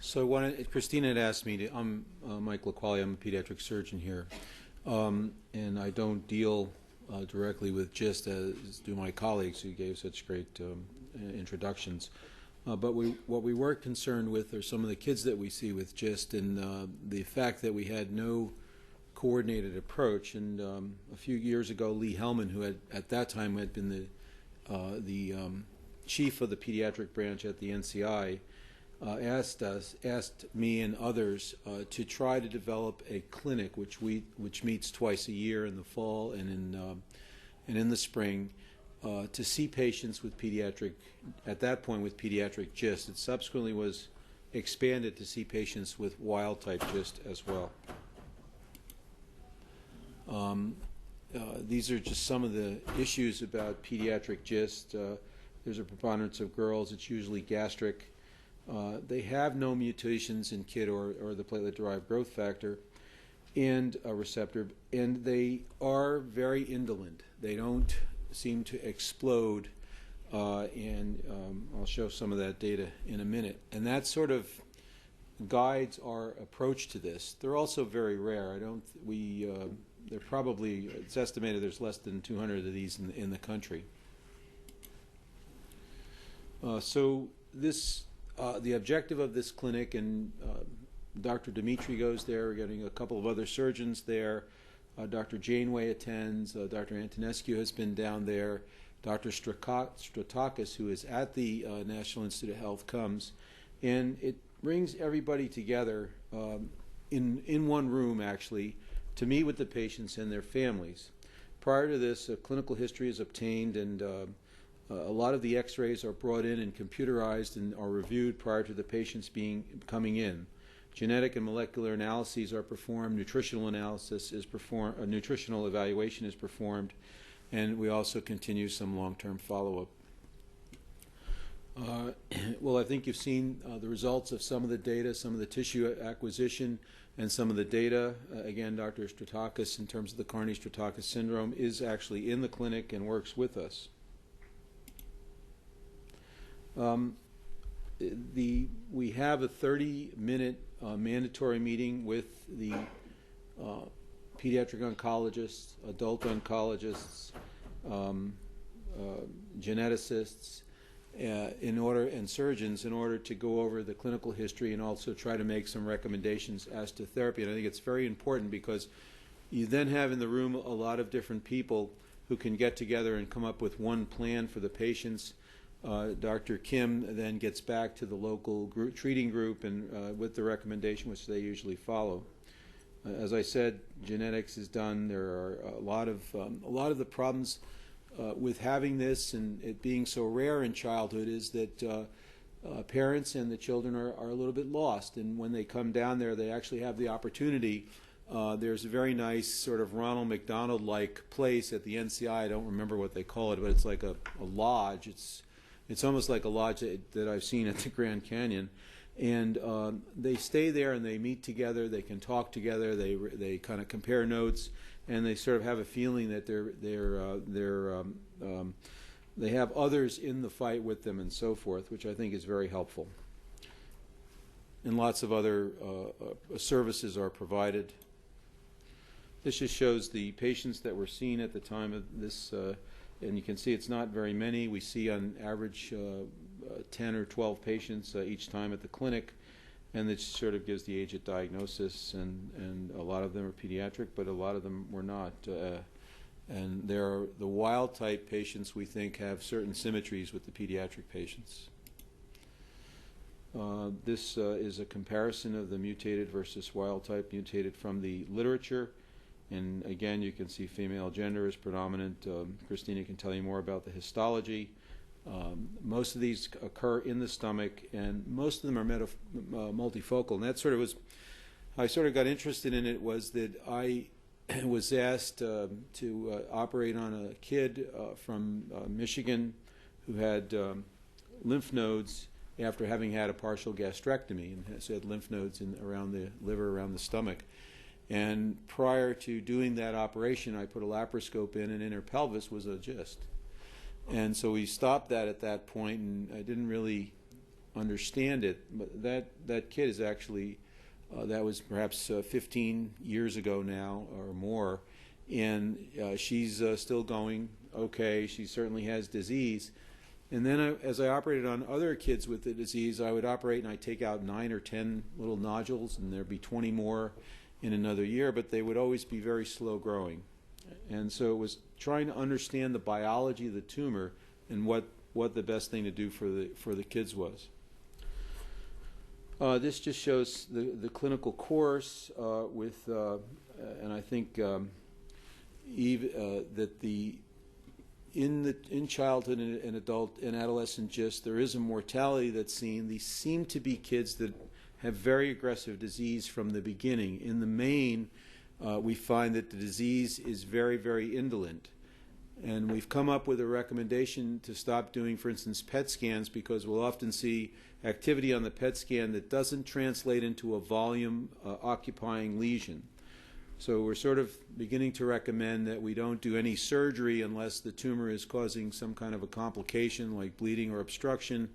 So Christina had asked me to, I'm Mike LaQuali, I'm a pediatric surgeon here, and I don't deal directly with GIST as do my colleagues who gave such great introductions. But what we were concerned with are some of the kids that we see with GIST and the fact that we had no coordinated approach. And a few years ago, Lee Hellman, who at that time had been the chief of the pediatric branch at the NCI, asked me and others to try to develop a clinic which meets twice a year in the fall and in the spring to see patients with pediatric, at that point with pediatric GIST. It subsequently was expanded to see patients with wild-type GIST as well. These are just some of the issues about pediatric GIST. There's a preponderance of girls. It's usually gastric. They have no mutations in KIT or the platelet-derived growth factor and a receptor, and they are very indolent. They don't seem to explode, and I'll show some of that data in a minute. And that sort of guides our approach to this. They're also very rare. They're probably, it's estimated there's less than 200 of these in the country. So this, the objective of this clinic, and Dr. Dimitri goes there, we're getting a couple of other surgeons there, Dr. Janeway attends, Dr. Antonescu has been down there, Dr. Stratakis, who is at the National Institute of Health, comes, and it brings everybody together in one room, actually, to meet with the patients and their families. Prior to this, a clinical history is obtained, and a lot of the x-rays are brought in and computerized and are reviewed prior to the patients coming in. Genetic and molecular analyses are performed, nutritional analysis is performed, a nutritional evaluation is performed, and we also continue some long-term follow-up. Well, I think you've seen the results of some of the data, some of the tissue acquisition, and some of the data. Again, Dr. Stratakis, in terms of the Carney-Stratakis syndrome, is actually in the clinic and works with us. We have a 30-minute mandatory meeting with the pediatric oncologists, adult oncologists, geneticists, and surgeons in order to go over the clinical history and also try to make some recommendations as to therapy. And I think it's very important because you then have in the room a lot of different people who can get together and come up with one plan for the patients. Dr. Kim then gets back to the local treating group and with the recommendation, which they usually follow. As I said, genetics is done. There are a lot of the problems with having this and it being so rare in childhood is that parents and the children are a little bit lost. And when they come down there, they actually have the opportunity. There's a very nice sort of Ronald McDonald-like place at the NCI. I don't remember what they call it, but it's like a lodge. It's almost like a lodge that I've seen at the Grand Canyon, and they stay there and they meet together. They can talk together. They kind of compare notes, and they sort of have a feeling that they have others in the fight with them and so forth, which I think is very helpful. And lots of other services are provided. This just shows the patients that were seen at the time of this. And you can see it's not very many. We see on average 10 or 12 patients each time at the clinic, and it sort of gives the age at diagnosis, and a lot of them are pediatric, but a lot of them were not. And the wild-type patients, we think, have certain symmetries with the pediatric patients. This is a comparison of the mutated versus wild-type, mutated from the literature. And again, you can see female gender is predominant. Christina can tell you more about the histology. Most of these occur in the stomach, and most of them are multifocal. And that sort of was, I sort of got interested in it was that I was asked to operate on a kid from Michigan who had lymph nodes after having had a partial gastrectomy, and so had lymph nodes around the liver, around the stomach. And prior to doing that operation, I put a laparoscope in, and in her pelvis was a GIST. And so we stopped that at that point, and I didn't really understand it. But that kid is actually, that was perhaps 15 years ago now or more, and she's still going okay. She certainly has disease. And then as I operated on other kids with the disease, I would operate and I'd take out 9 or 10 little nodules, and there'd be 20 more in another year, but they would always be very slow growing. And so it was trying to understand the biology of the tumor and what the best thing to do for the kids was. This just shows the clinical course with, and I think that in childhood and adult and adolescent GIST, there is a mortality that's seen. These seem to be kids that have very aggressive disease from the beginning. In the main, we find that the disease is very, very indolent. And we've come up with a recommendation to stop doing, for instance, PET scans, because we'll often see activity on the PET scan that doesn't translate into a volume occupying lesion. So we're sort of beginning to recommend that we don't do any surgery unless the tumor is causing some kind of a complication like bleeding or obstruction,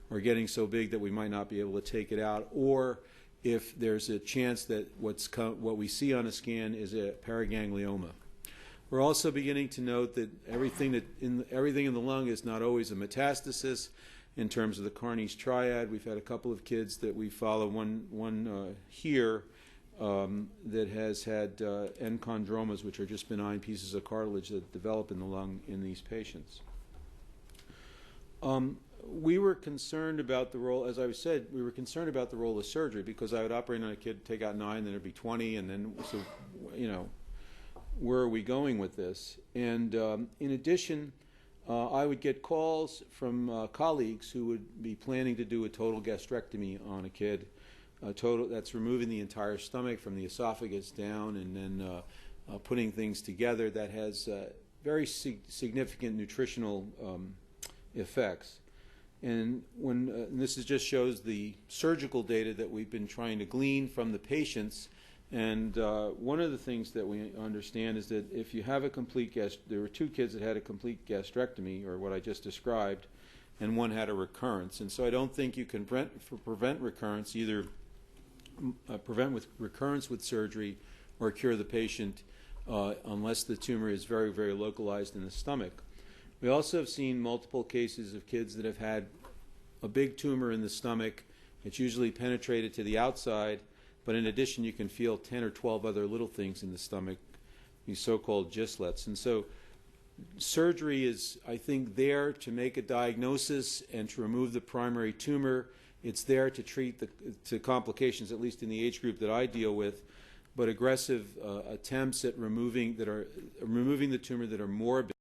or getting so big that we might not be able to take it out, or if there's a chance that what we see on a scan is a paraganglioma. We're also beginning to note that everything in the lung is not always a metastasis. In terms of the Carney's triad, we've had a couple of kids that we follow, one here that has had enchondromas, which are just benign pieces of cartilage that develop in the lung in these patients. We were concerned about the role, as I said, we were concerned about the role of surgery, because I would operate on a kid, take out 9, then there'd be 20, and then, so, you know, where are we going with this? And in addition, I would get calls from colleagues who would be planning to do a total gastrectomy on a kid, that's removing the entire stomach from the esophagus down, and then putting things together that has very significant nutritional effects. And and this just shows the surgical data that we've been trying to glean from the patients. And one of the things that we understand is that if you have a complete there were 2 kids that had a complete gastrectomy, or what I just described, and one had a recurrence. And so I don't think you can prevent recurrence, either prevent recurrence with surgery or cure the patient unless the tumor is very, very localized in the stomach. We also have seen multiple cases of kids that have had a big tumor in the stomach. It's usually penetrated to the outside, but in addition you can feel 10 or 12 other little things in the stomach, these so-called gistlets. And so surgery is, I think, there to make a diagnosis and to remove the primary tumor. It's there to treat the complications, at least in the age group that I deal with, but aggressive attempts at removing the tumor that are morbid